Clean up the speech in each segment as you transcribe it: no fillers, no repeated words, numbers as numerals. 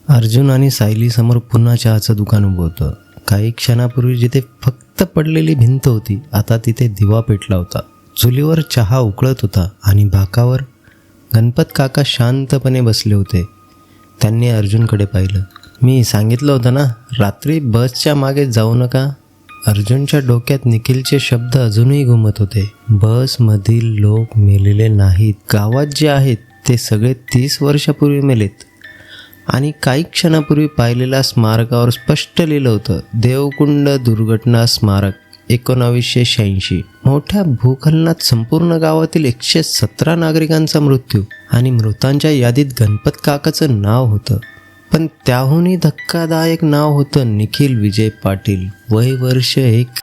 अर्जुन आणि सायली समोर पुन्हा चहाचं दुकान उभं होतं. काही क्षणापूर्वी जिथे फक्त पडलेली भिंत होती, आता तिथे दिवा पेटला होता. चुलीवर चहा उकळत होता आणि बाकावर गणपत काका शांतपणे बसले होते. त्यांनी अर्जुनकडे पाहिलं. मी सांगितलं होतं ना, रात्री बसच्या मागे जाऊ नका. अर्जुनच्या डोक्यात निखिलचे शब्द अजूनही घुमत होते. बसमधील लोक मेलेले नाहीत. गावात जे आहेत ते सगळे 30 वर्षापूर्वी मेलेत. आणि काही क्षणापूर्वी पाहिलेल्या स्मारकावर स्पष्ट लिहिलं होतं, देवकुंड दुर्घटना स्मारक 1986. मोठ्या भूखलनात संपूर्ण गावातील 117 नागरिकांचा मृत्यू आणि मृतांच्या यादीत गणपत काकाचं नाव होतं. पण त्याहूनही धक्कादायक नाव होतं निखिल विजय पाटील, वय वर्ष 1.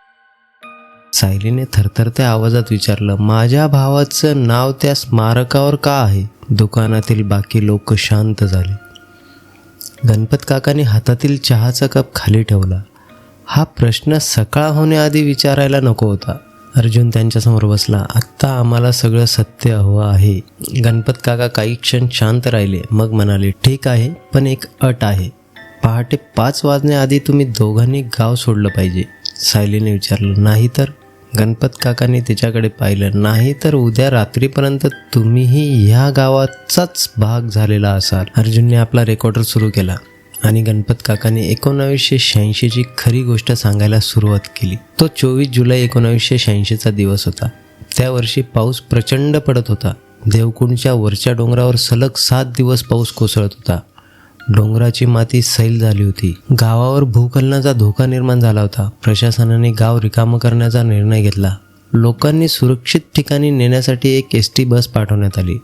सायलीने थरथरत्या आवाजात विचारलं, माझ्या भावाचं नाव त्या स्मारकावर का आहे? दुकानातील बाकी लोक शांत झाले. गणपत काकाने हातातील चहाचा कप खाली ठेवला. हा प्रश्न सकाळ होण्याआधी विचारायला नको होता. अर्जुन त्यांच्यासमोर बसला. आत्ता आम्हाला सगळं सत्य हवं आहे. गणपत काका काही क्षण शांत राहिले, मग म्हणाले, ठीक आहे, पण एक अट आहे. पहाटे 5 वाजण्याआधी तुम्ही दोघांनी गाव सोडलं पाहिजे. सायलीने विचारलं, नाही तर? गणपत काकांनी तिच्याकडे पाहिलं. नाही तर उद्या रात्रीपर्यंत तुम्हीही ह्या गावाचाच भाग झालेला असाल. अर्जुनने आपला रेकॉर्डर सुरू केला आणि गणपत काकाने 1986ची खरी गोष्ट सांगायला सुरुवात केली. तो 24 जुलै 1986चा दिवस होता. त्या वर्षी पाऊस प्रचंड पडत होता. देवकुंडच्या वरच्या डोंगरावर सलग 7 दिवस पाऊस कोसळत होता. डोंगराची माती सैल झाली होती. गावावर भूखलनाचा धोका निर्माण झाला होता. प्रशासनाने गाव रिकामं करण्याचा निर्णय घेतला. लोकांनी सुरक्षित ठिकाणी नेण्यासाठी एक एसटी बस पाठवण्यात आली.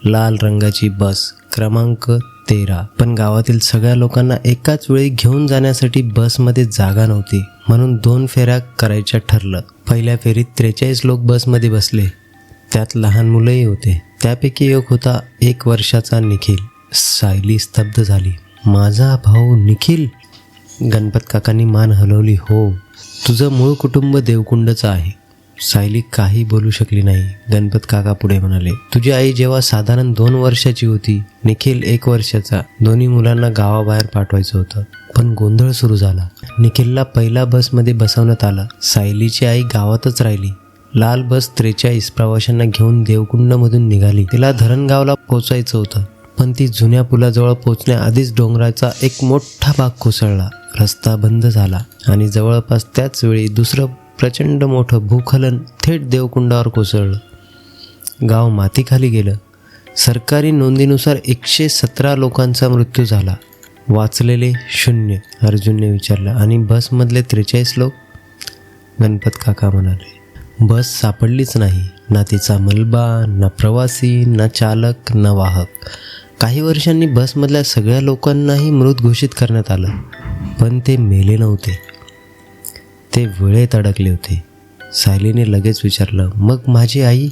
लाल रंगाची बस, क्रमांक 13. पण गावातील सगळ्या लोकांना एकाच वेळी घेऊन जाण्यासाठी बसमध्ये जागा नव्हती, म्हणून 2 फेऱ्या करायच्या ठरलं. पहिल्या फेरीत 43 लोक बसमध्ये बसले. त्यात लहान मुलंही होते. त्यापैकी एक होता 1 वर्षाचा निखिल. सायली स्तब्ध झाली. माझा भाऊ निखिल? गणपत काकांनी मान हलवली. हो, तुझं मूळ कुटुंब देवकुंडचं आहे. सायली काही बोलू शकली नाही. गणपत काका पुढे म्हणाले, तुझी आई जेव्हा साधारण 2 वर्षाची होती, निखिल 1 वर्षाचा. दोन्ही मुलांना गावाबाहेर पाठवायचं होतं, पण गोंधळ सुरू झाला. निखिलला पहिल्या बसमध्ये बसवण्यात आलं. सायलीची आई गावातच राहिली. लाल बस 43 प्रवाशांना घेऊन देवकुंडमधून निघाली. तिला धरणगावला पोचायचं होतं, पण ती जुन्या पुलाजवळ पोचण्याआधीच डोंगराचा एक मोठा भाग कोसळला. रस्ता बंद झाला आणि जवळपास त्याच वेळी दुसरं प्रचंड मोठं भूखलन थेट देवकुंडावर कोसळलं. गाव मातीखाली गेलं. सरकारी नोंदीनुसार 117 लोकांचा मृत्यू झाला. वाचलेले 0. अर्जुनने विचारलं, आणि बसमधले 43 लोक? गणपत काका म्हणाले, बस सापडलीच नाही. ना तिचा मलबा, ना प्रवासी, ना चालक, ना वाहक. काही वर्षांनी बसमधल्या सगळ्या लोकांनाही मृत घोषित करण्यात आलं, पण ते मेले नव्हते. ते वेळेत अडकले होते. सायलीने लगेच विचारलं, मग माझी आई?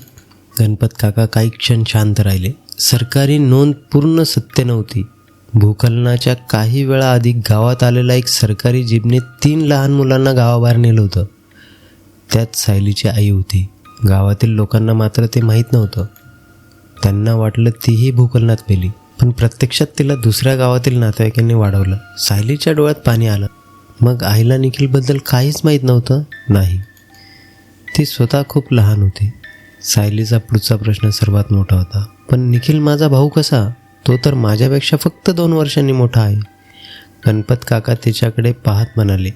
गणपत काका काही क्षण शांत राहिले. सरकारी नोंद पूर्ण सत्य नव्हती. भूखलनाच्या काही वेळा आधी गावात आलेला एक सरकारी जीपने 3 लहान मुलांना गावाबाहेर नेलं होतं. त्यात सायलीची आई होती. गावातील लोकांना मात्र ते माहीत नव्हतं. त्यांना वाटलं तीही भूखलनात मेली, पण प्रत्यक्षात तिला दुसऱ्या गावातील नातेवाईकांनी वाढवलं. सायलीच्या डोळ्यात पाणी आलं. मग आईला निखिलबद्दल काहीच माहीत नव्हतं? नाही, ती स्वतः खूप लहान होती. सायलीचा पुढचा प्रश्न सर्वात मोठा होता, पण निखिल माझा भाऊ कसा? तो तर माझ्यापेक्षा फक्त 2 वर्षांनी मोठा आहे. गणपत काका तिच्याकडे पाहत म्हणाले,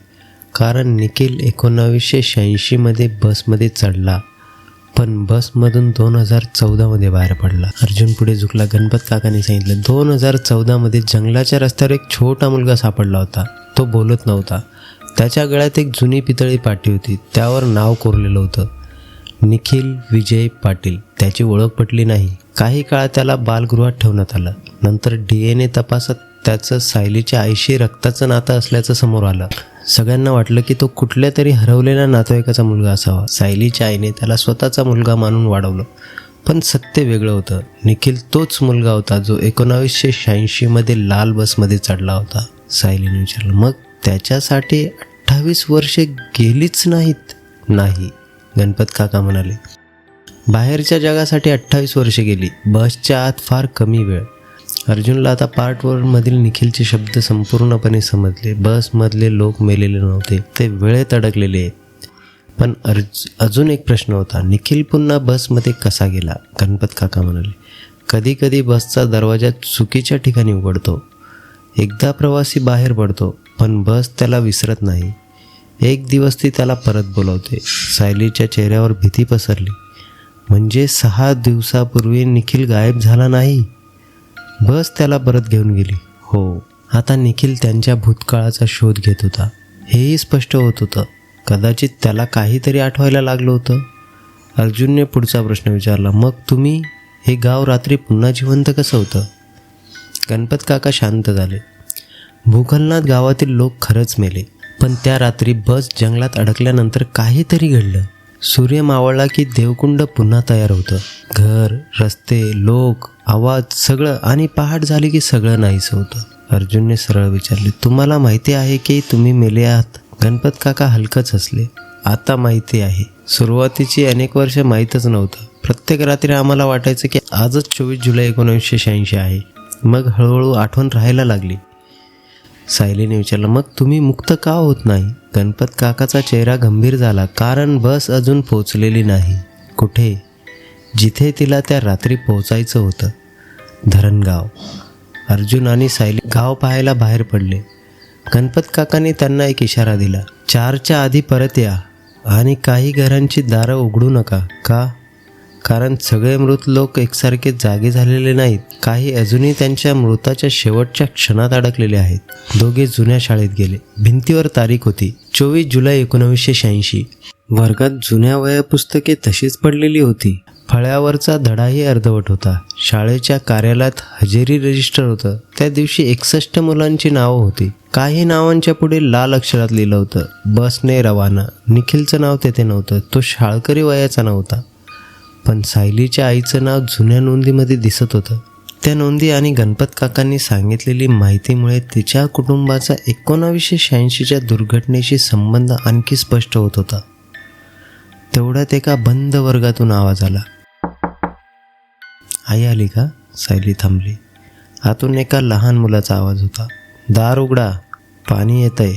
कारण निखिल 1986मध्ये बसमध्ये चढला, पण बसमधून 2014मध्ये बाहेर पडला. अर्जुन पुढे झुकला. गणपत काकाने सांगितलं, 2014मध्ये जंगलाच्या रस्त्यावर एक छोटा मुलगा सापडला होता. तो बोलत नव्हता. त्याच्या गळ्यात एक जुनी पितळी पाटी होती. त्यावर नाव कोरलेलं होतं, निखिल विजय पाटील. त्याची ओळख पटली नाही. काही काळ त्याला बालगृहात ठेवण्यात आलं. नंतर DNA तपासात त्याचं सायलीच्या आईशी रक्ताचं नातं असल्याचं समोर आलं. सगळ्यांना वाटलं की तो कुठल्या तरी हरवलेल्या नातेवाईकाचा मुलगा असावा. सायलीच्या आईने त्याला स्वतःचा मुलगा मानून वाढवलं, पण सत्य वेगळं होतं. निखिल तोच मुलगा होता जो 1986मध्ये लाल बसमध्ये चढला होता. सायलीने विचारलं, मग त्याच्यासाठी 28 वर्षे गेलीच नाहीत? नाही, गणपत काका म्हणाले, बाहेरच्या जगासाठी 28 वर्षे गेली. बसच्या आत फार कमी वेळ. अर्जुनला आता पार्ट 1 मधील निखिलचे शब्द संपूर्णपणे समजले. बसमधले लोक मेलेले नव्हते, ते वेळेत अडकलेले आहेत. पण अजून एक प्रश्न होता, निखिल पुन्हा बसमध्ये कसा गेला? गणपत काका म्हणाले, कधी कधी बसचा दरवाजा चुकीच्या ठिकाणी उघडतो. एकदा प्रवासी बाहेर पडतो, पण बस त्याला विसरत नाही. एक दिवस ती त्याला परत बोलवते. सायलीच्या चेहऱ्यावर भीती पसरली. म्हणजे 6 दिवसापूर्वी निखिल गायब झाला नाही, बस त्याला परत घेऊन गेली. हो, आता निखिल त्यांच्या भूतकाळाचा शोध घेत होता. हेही स्पष्ट होत होतं, कदाचित त्याला काहीतरी आठवायला लागलं होतं. अर्जुनने पुढचा प्रश्न विचारला, मग तुम्ही हे गाव रात्री पुन्हा जिवंत कसं होतं? गणपत काका शांत झाले. भूखलनात गावातील लोक खरंच मेले, पण त्या रात्री बस जंगलात अडकल्यानंतर काहीतरी घडलं. सूर्य मावळला की देवकुंड पुन्हा तयार होतं. घर, रस्ते, लोक, आवाज सगळं, आणि पहाट झाली की सगळं नाहीसं होतं. अर्जुनने सरळ विचारले, तुम्हाला माहिती आहे की तुम्ही मेले आहात? गणपत काका हलकंच हसले. आता माहिती आहे. सुरुवातीची अनेक वर्ष माहीतच नव्हतं. प्रत्येक रात्री आम्हाला वाटायचं की आजच 24 जुलै 1986 आहे. मग हळूहळू आठवण राहायला लागली. सायलीने विचारलं, मग तुम्ही मुक्त का होत नाही? गणपत काकाचा चेहरा गंभीर झाला. कारण बस अजून पोचलेली नाही. कुठे? जिथे तिला त्या रात्री पोचायचं होतं, धरणगाव. अर्जुन आणि सायली गाव पाहायला बाहेर पडले. गणपत काकाने त्यांना एक इशारा दिला, 4च्या आधी परत या आणि काही घरांची दारं उघडू नका. का? कारण सगळे मृत लोक एकसारखे जागे झालेले नाहीत. काही अजूनही त्यांच्या मृताच्या शेवटच्या क्षणात अडकलेले आहेत. दोघे जुन्या शाळेत गेले. भिंतीवर तारीख होती, 24 जुलै 1986. वर्गात जुन्या वह्या पुस्तके तशीच पडलेली होती. फळ्यावरचा धडाही अर्धवट होता. शाळेच्या कार्यालयात हजेरी रजिस्टर होतं. त्या दिवशी 61 मुलांची नावं होती. काही नावांच्या पुढे लाल अक्षरात लिहिलं होतं, बसने रवाना. निखिलचं नाव तेथे नव्हतं, तो शाळकरी वयाचा नव्हता. पण सायलीच्या आईचं नाव जुन्या नोंदीमध्ये दिसत होतं. त्या नोंदी आणि गणपत काकांनी सांगितलेली माहितीमुळे तिच्या कुटुंबाचा 1986च्या दुर्घटनेशी संबंध आणखी स्पष्ट होत होता. तेवढ्यात एका बंद वर्गातून आवाज आला. आई आली का? सायली थांबली. आतून एका लहान मुलाचा आवाज होता. दार उघडा, पाणी येतंय.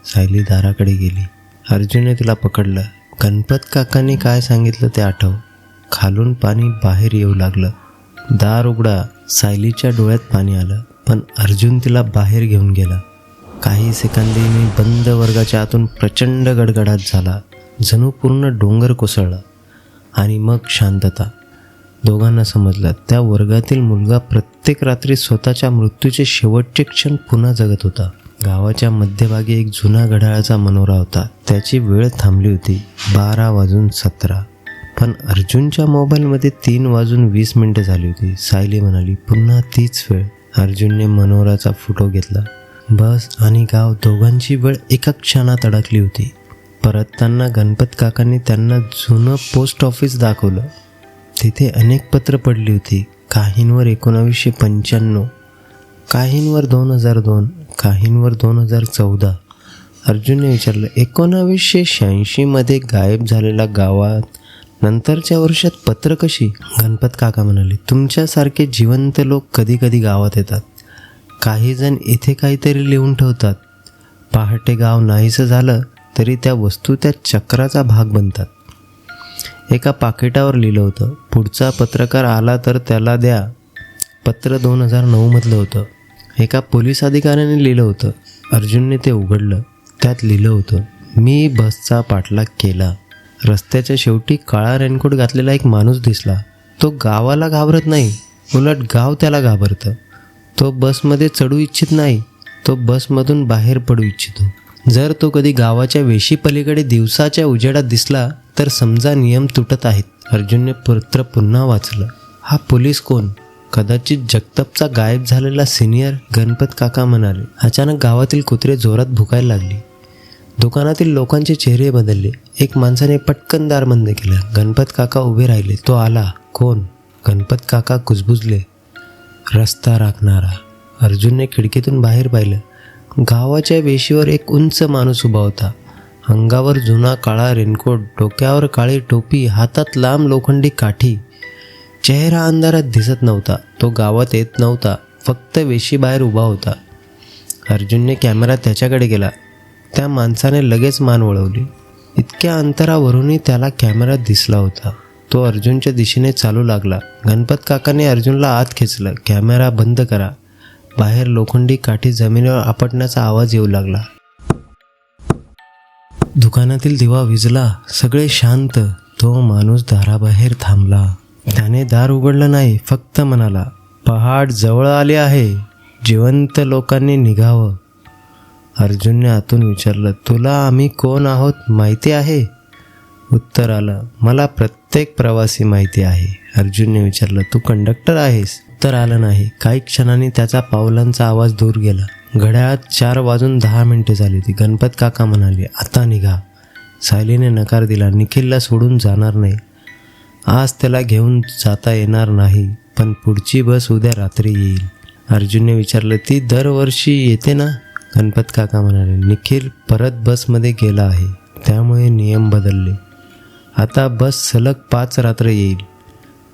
सायली दाराकडे गेली. अर्जुनने तिला पकडलं. गणपत काकांनी काय सांगितलं ते आठव. खालून पाणी बाहेर येऊ लागलं. दार उघडा. सायलीच्या डोळ्यात पाणी आलं, पण अर्जुन तिला बाहेर घेऊन गेला. काही सेकंदांनी बंद वर्गाच्या आतून प्रचंड गडगडाट झाला, जणू पूर्ण डोंगर कोसळला. आणि मग शांतता. दोघांना समजलं, त्या वर्गातील मुलगा प्रत्येक रात्री स्वतःच्या मृत्यूचे शेवटचे क्षण पुन्हा जगत होता. गावाच्या मध्यभागी एक जुना घड्याळाचा मनोरा होता. त्याची वेळ थांबली होती, 12:17. पण अर्जुनच्या मोबाईलमध्ये 3:20 झाली होती. सायली म्हणाली, पुन्हा तीच वेळ. अर्जुनने मनोराचा फोटो घेतला. बस आणि गाव दोघांची वेळ एका क्षणात अडकली होती. परतताना गणपत काकांनी त्यांना जुनं पोस्ट ऑफिस दाखवलं. तिथे अनेक पत्र पडली होती. काहींवर 1995, काहींवर 2002, काहींवर 2014. अर्जुनने विचारलं, 1986 गायब झालेल्या गावात नंतरच्या वर्षात पत्र कशी? गणपत काका म्हणाले, तुमच्यासारखे जिवंत लोक कधी कधी गावात येतात. काही जण इथे काहीतरी लिहून ठेवतात. पहाटे गाव नाहीसं झालं तरी त्या वस्तू त्या चक्राचा भाग बनतात. एका पाकिटावर लिहिलं होतं, पुढचा पत्रकार आला तर त्याला द्या. पत्र 2009 होतं. एका पोलीस अधिकाऱ्याने लिहिलं होतं. अर्जुनने ते उघडलं. त्यात लिहिलं होतं, मी बसचा पाठलाग केला. रस्त्याच्या शेवटी काळा रेनकोट घातलेला एक माणूस दिसला. तो गावाला घाबरत नाही, उलट गाव त्याला घाबरतं. तो बसमध्ये चढू इच्छित नाही, तो बसमधून बाहेर पडू इच्छितो. जर तो कधी गावाच्या वेशीपलीकडे दिवसाच्या उजेडात दिसला तर समजा नियम तुटत आहेत. अर्जुनने पत्र पुन्हा वाचलं. हा पोलीस कोण? कदाचित जगतापचा गायब झालेला सिनियर. गणपत काका म्हणाले. अचानक गावातील कुत्रे जोरात भुकायला लागली. दुकानातील लोकांचे चेहरे बदलले. एक माणसाने पटकन दार बंद केलं. गणपत काका उभे राहिले. तो आला. कोण? गणपत काका कुजबुजले. रस्ता राखणारा. अर्जुनने खिडकीतून बाहेर पाहिलं. गावाच्या वेशीवर एक उंच माणूस उभा होता. अंगावर जुना काळा रेनकोट, डोक्यावर काळी टोपी, हातात लांब लोखंडी काठी. चेहरा अंधारात दिसत नव्हता. तो गावात येत नव्हता, फक्त वेशीबाहेर उभा होता. अर्जुनने कॅमेरा त्याच्याकडे गेला. त्या माणसाने लगेच मान वळवली. इतक्या अंतरावरूनही त्याला कॅमेरा दिसला होता. तो अर्जुनच्या दिशेने चालू लागला. गणपत काकाने अर्जुनला आत खेचलं. कॅमेरा बंद करा. बाहेर लोखंडी काठी जमिनीवर आपटण्याचा आवाज येऊ लागला. दुकानातील दिवा विझला. सगळे शांत. तो माणूस दाराबाहेर थांबला. त्याने दार उघडलं नाही, फक्त म्हणाला, पहाट जवळ आले आहे, जिवंत लोकांनी निघावं. अर्जुनने आतून विचारलं, तुला आम्ही कोण आहोत माहिती आहे? उत्तर आलं, मला प्रत्येक प्रवासी माहिती आहे. अर्जुनने विचारलं, तू कंडक्टर आहेस? उत्तर आलं नाही. काही क्षणांनी त्याचा पावलांचा आवाज दूर गेला. घड्याळात 4:10 झाली होती. गणपत काका म्हणाले, आता निघा. सायलीने नकार दिला. निखिलला सोडून जाणार नाही. आज त्याला घेऊन जाता येणार नाही, पण पुढची बस उद्या रात्री येईल. अर्जुनने विचारलं, ती दरवर्षी येते ना? गणपत काका म्हणाले, निखिल परत बसमध्ये गेला आहे, त्यामुळे नियम बदलले. आता बस सलग 5 रात्र येईल.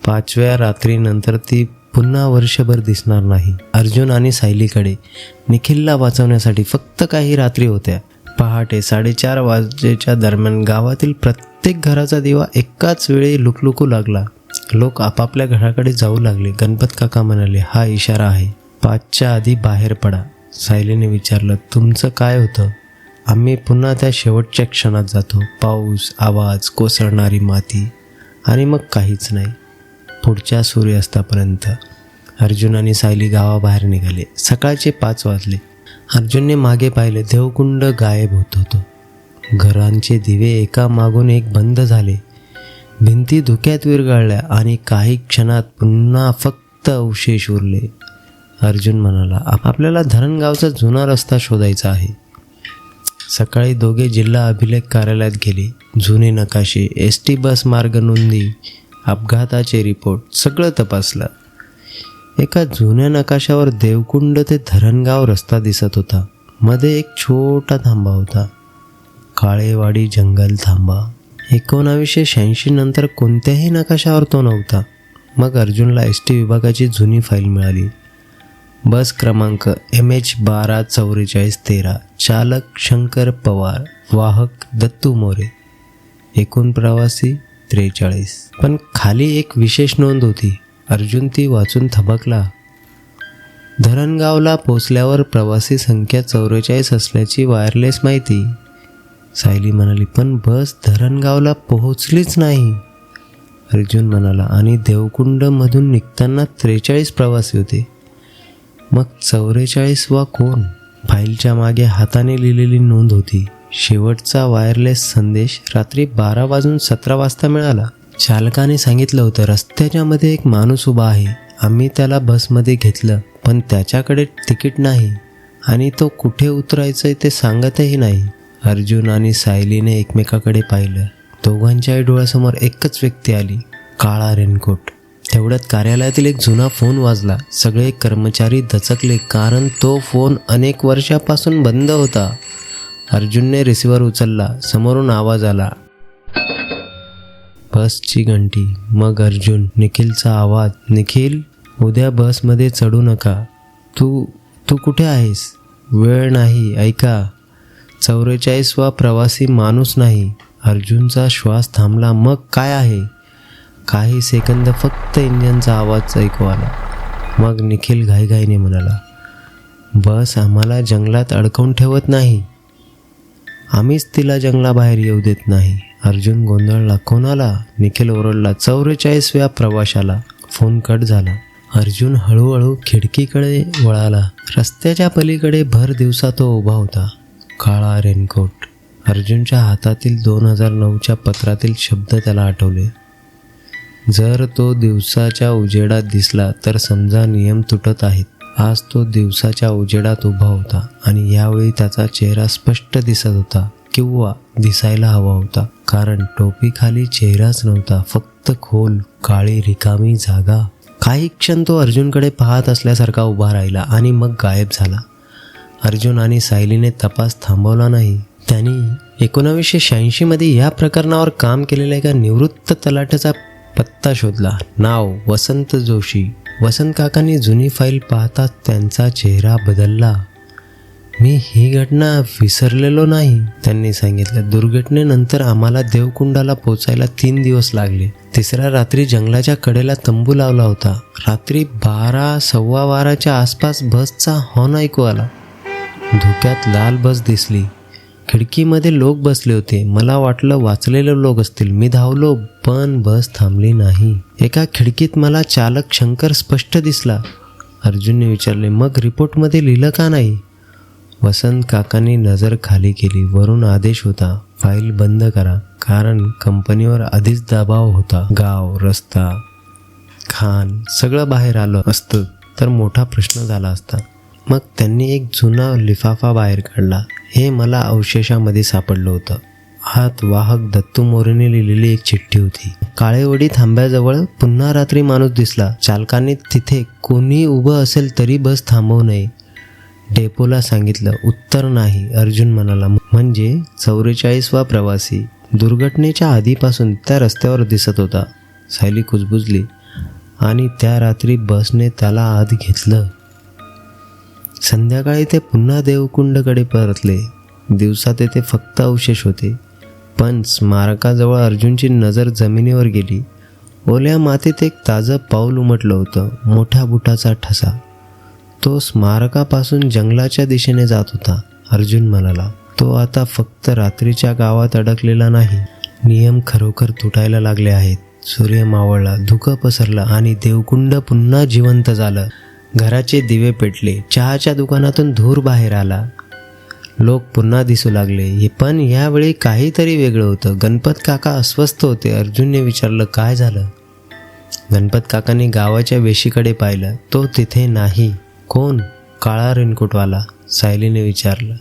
5व्या रात्रीनंतर ती पुन्हा वर्षभर दिसणार नाही. अर्जुन आणि सायलीकडे निखिलला वाचवण्यासाठी फक्त काही रात्री होत्या. पहाटे 4:30 वाजेच्या दरम्यान गावातील प्रत्येक घराचा दिवा एकाच वेळी लुकलुकू लागला. लोक आपापल्या घराकडे जाऊ लागले. गणपत काका म्हणाले, हा इशारा आहे, 5च्या आधी बाहेर पडा. सायलीने विचारलं, तुमचं काय होतं? आम्ही पुन्हा त्या शेवटच्या क्षणात जातो. पाऊस, आवाज, कोसळणारी माती आणि मग काहीच नाही. पुढच्या सूर्यास्तापर्यंत. अर्जुन आणि सायली गावाबाहेर निघाले. सकाळचे 5 वाजले. अर्जुनने मागे पाहिले. देवकुंड गायब होत होतं. घरांचे दिवे एका मागून एक बंद झाले. भिंती धुक्यात विरघळल्या आणि काही क्षणात पुन्हा फक्त अवशेष उरले. अर्जुन म्हणाला, आपल्याला धरणगावचा जुना रस्ता शोधायचा आहे. सकाळी दोघे जिल्हा अभिलेख कार्यालयात गेले. जुने नकाशे, ST बस मार्ग नोंदी, अपघाताचे रिपोर्ट सगळं तपासलं. एका जुन्या नकाशावर देवकुंड ते धरणगाव रस्ता दिसत होता. मध्ये एक छोटा थांबा होता, काळेवाडी जंगल थांबा. 1986 नंतर कोणत्याही नकाशावर तो नव्हता. मग अर्जुनला ST विभागाची जुनी फाईल मिळाली. बस क्रमांक MH124413, चालक शंकर पवार, वाहक दत्तू मोरे, एकूण प्रवासी 43. पण खाली एक विशेष नोंद होती. अर्जुन ती वाचून थबकला. धरणगावला पोचल्यावर प्रवासी संख्या 44 असल्याची वायरलेस माहिती. सायली म्हणाली, पण बस धरणगावला पोहोचलीच नाही. अर्जुन म्हणाला, आणि देवकुंडमधून निघताना 43 प्रवासी होते. मग 44 वा कोण? फाईलच्या मागे हाताने लिहिलेली नोंद होती. शेवटचा वायरलेस संदेश रात्री 12:17 मिळाला. चालकाने सांगितलं होतं, रस्त्याच्या मध्ये एक माणूस उभा आहे. आम्ही त्याला बसमध्ये घेतलं, पण त्याच्याकडे तिकीट नाही आणि तो कुठे उतरायचं ते सांगतही नाही. अर्जुन आणि सायलीने एकमेकाकडे पाहिलं. दोघांच्याही डोळ्यासमोर एकच व्यक्ती आली, काळा रेनकोट. तेवढ्यात कार्यालयातील एक जुना फोन वाजला. सगळे कर्मचारी दचकले, कारण तो फोन अनेक वर्षापासून बंद होता. अर्जुनने रिसिव्हर उचलला. समोरून आवाज आला, बसची घंटी. मग अर्जुन. निखिलचा आवाज, निखिल, उद्या बसमध्ये चढू नका. तू कुठे आहेस? वेळ नाही, ऐका. 44वा प्रवासी माणूस नाही. अर्जुनचा श्वास थांबला. मग काय आहे? काही सेकंद फक्त इंजिनचा आवाज ऐकू आला. मग निखिल घाईघाईने म्हणाला, बस आम्हाला जंगलात अडकवून ठेवत नाही, आम्हीच तिला जंगलाबाहेर येऊ देत नाही. अर्जुन गोंधळला, कोणाला? निखिल ओरडला, 44व्या प्रवाशाला. फोन कट झाला. अर्जुन हळूहळू खिडकीकडे वळाला. रस्त्याच्या पलीकडे भर दिवसा तो उभा होता, काळा रेनकोट. अर्जुनच्या हातातील 2009च्या पत्रातील शब्द त्याला आठवले. जर तो दिवसाच्या उजेडात दिसला तर समजा नियम तुटत आहेत. आज तो दिवसाच्या उजेडात उभा होता आणि यावेळी त्याचा चेहरा स्पष्ट दिसत होता, किंवा दिसायला हवा होता, कारण टोपीखाली चेहराच नव्हता, फक्त खोल काळी रिकामी जागा. काही क्षण तो अर्जुनकडे पाहत असल्यासारखा उभा राहिला आणि मग गायब झाला. अर्जुन आणि सायलीने तपास थांबवला नाही. त्यांनी 1986 मध्ये या प्रकरणावर काम केलेल्या एका निवृत्त तलाठ्याचा पत्ता शोधला. नाव वसंत जोशी. वसंत काकांनी जुनी फाईल पाहताच त्यांचा चेहरा बदलला. मी ही घटना विसरलेलो नाही, त्यांनी सांगितलं. दुर्घटनेनंतर आम्हाला देवकुंडाला पोचायला 3 दिवस लागले. तिसऱ्या रात्री जंगलाच्या कडेला तंबू लावला होता. रात्री 12-12:15च्या आसपास बसचा हॉर्न ऐकू आला. धुक्यात लाल बस दिसली. खिडकीमध्ये लोक बसले होते. मला वाटलं वाचलेले लोक असतील. मी धावलो, पण बस थांबली नाही. एका खिडकीत मला चालक शंकर स्पष्ट दिसला. अर्जुनने विचारले, मग रिपोर्टमध्ये लिहिलं का नाही? वसंत काकांनी नजर खाली केली. वरून आदेश होता, फाईल बंद करा, कारण कंपनीवर आधीच दबाव होता. गाव, रस्ता, खान सगळं बाहेर आलं असतं तर मोठा प्रश्न झाला असता. मग त्यांनी एक जुना लिफाफा बाहेर काढला. हे मला अवशेषामध्ये सापडलं होतं. हात वाहक दत्तू मोरेने लिहिलेली एक चिठ्ठी होती. काळेवडी थांब्याजवळ पुन्हा रात्री माणूस दिसला. चालकाने तिथे कोणी उभं असेल तरी बस थांबवू नये. डेपोला सांगितलं. उत्तर नाही, अर्जुन म्हणाला. म्हणजे 44वा प्रवासी दुर्घटनेच्या आधीपासून त्या रस्त्यावर दिसत होता. सायली कुजबुजली. आणि त्या रात्री बसने त्याला आत घेतलं. संध्याकाळी ते पुन्हा देवकुंडकडे परतले. दिवसा तेथे फक्त अवशेष होते, पण स्मारकाजवळ अर्जुनची नजर जमिनीवर गेली. ओल्या मातीत एक ताजं पाऊल उमटलं होतं. मोठ्या बुटाचा ठसा. तो स्मारकापासून जंगलाच्या दिशेने जात होता. अर्जुन म्हणाला, तो आता फक्त रात्रीच्या गावात अडकलेला नाही. नियम खरोखर तुटायला लागले आहेत. सूर्य मावळला, धुकं पसरलं आणि देवकुंड पुन्हा जिवंत झालं. घराचे दिवे पेटले. चहाच्या दुकानातून धूर बाहेर आला. लोक पुन्हा दिसू लागले. पण यावेळी काहीतरी वेगळं होतं. गणपत काका अस्वस्थ होते. अर्जुनने विचारलं, काय झालं? गणपत काकांनी गावाच्या वेशीकडे पाहिलं. तो तिथे नाही. कोण? काळा रेनकोटवाला, सायलीने विचारलं.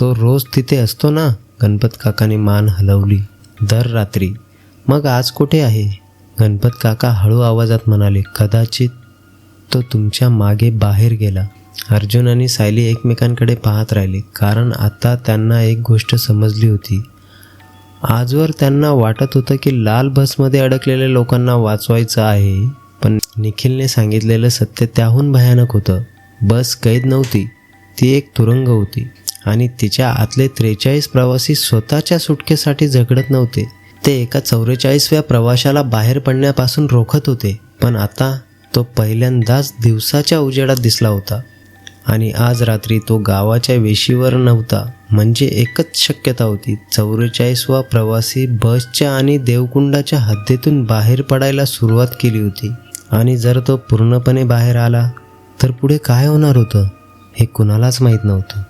तो रोज तिथे असतो ना? गणपत काकांनी मान हलवली. दर रात्री. मग आज कुठे आहे? गणपत काका हळू आवाजात म्हणाले, कदाचित तो तुमच्या मागे बाहेर गेला. अर्जुन आणि सायली एकमेकांकडे पाहत राहिले, कारण आता त्यांना एक गोष्ट समजली होती. आजवर त्यांना वाटत होतं की लाल बसमध्ये अडकलेल्या लोकांना वाचवायचं आहे, पण निखिलने सांगितलेलं सत्य त्याहून भयानक होतं. बस कैद नव्हती, ती एक तुरुंग होती आणि तिच्या आतले 43 प्रवासी स्वतःच्या सुटकेसाठी झगडत नव्हते. ते एका 44व्या प्रवाशाला बाहेर पडण्यापासून रोखत होते. पण आता तो पहिल्यांदाच दिवसाच्या उजेडात दिसला होता आणि आज रात्री तो गावाच्या वेशीवर नव्हता. म्हणजे एकच शक्यता होती, 44वा प्रवासी बसच्या आणि देवकुंडाच्या हद्दीतून बाहेर पडायला सुरुवात केली होती. आणि जर तो पूर्णपणे बाहेर आला तर पुढे काय होणार होतं हे कुणालाच माहीत नव्हतं.